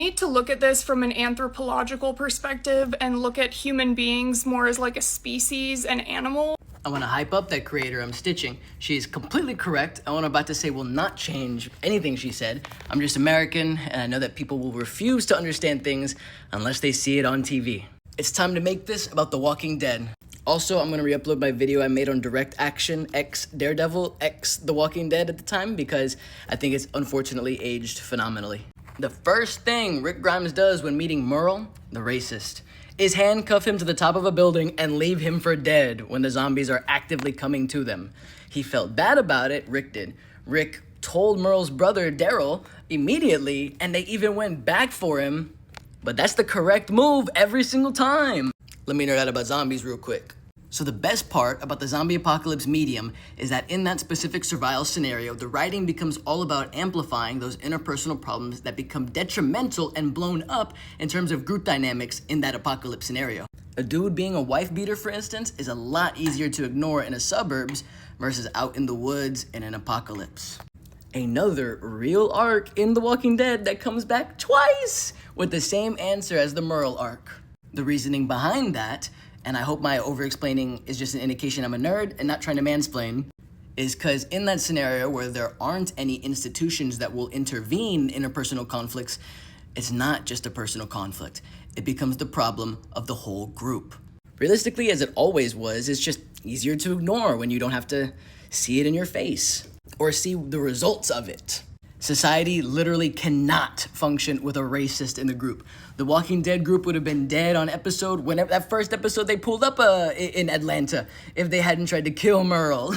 Need to look at this from an anthropological perspective and look at human beings more as like a species, an animal. I want to hype up that creator I'm stitching. She is completely correct, and what I'm about to say will not change anything she said. I'm just American, and I know that people will refuse to understand things unless they see it on TV. It's time to make this about The Walking Dead. Also, I'm going to re-upload my video I made on Direct Action X Daredevil X The Walking Dead at the time because I think it's unfortunately aged phenomenally. The first thing Rick Grimes does when meeting Merle, the racist, is handcuff him to the top of a building and leave him for dead when the zombies are actively coming to them. He felt bad about it, Rick did. Rick told Merle's brother, Daryl, immediately, and they even went back for him. But that's the correct move every single time. Let me nerd out about zombies real quick. So the best part about the zombie apocalypse medium is that in that specific survival scenario, the writing becomes all about amplifying those interpersonal problems that become detrimental and blown up in terms of group dynamics in that apocalypse scenario. A dude being a wife beater, for instance, is a lot easier to ignore in the suburbs versus out in the woods in an apocalypse. Another real arc in The Walking Dead that comes back twice with the same answer as the Merle arc. The reasoning behind that, and I hope my over-explaining is just an indication I'm a nerd and not trying to mansplain, is because in that scenario where there aren't any institutions that will intervene in interpersonal conflicts, it's not just a personal conflict. It becomes the problem of the whole group. Realistically, as it always was, it's just easier to ignore when you don't have to see it in your face or see the results of it. Society literally cannot function with a racist in the group. The Walking Dead group would have been dead on whenever that first episode they pulled up in Atlanta if they hadn't tried to kill Merle.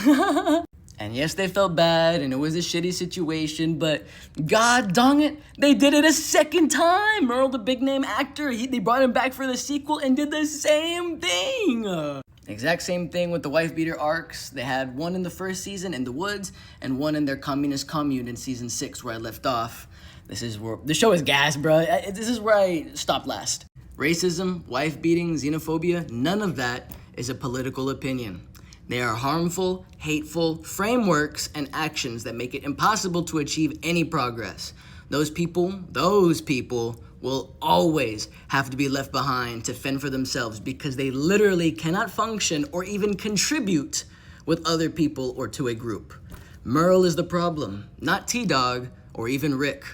And yes, they felt bad and it was a shitty situation, but god dang it, they did it a second time. Merle, the big name actor, they brought him back for the sequel and did the same thing. Exact same thing with the wife beater arcs. They had one in the first season in the woods and one in their communist commune in season 6 where I left off. This is where the show is gas, bro. This is where I stopped last. Racism, wife beating, xenophobia, none of that is a political opinion. They are harmful, hateful frameworks and actions that make it impossible to achieve any progress. Those people will always have to be left behind to fend for themselves because they literally cannot function or even contribute with other people or to a group. Merle is the problem, not T-Dog or even Rick.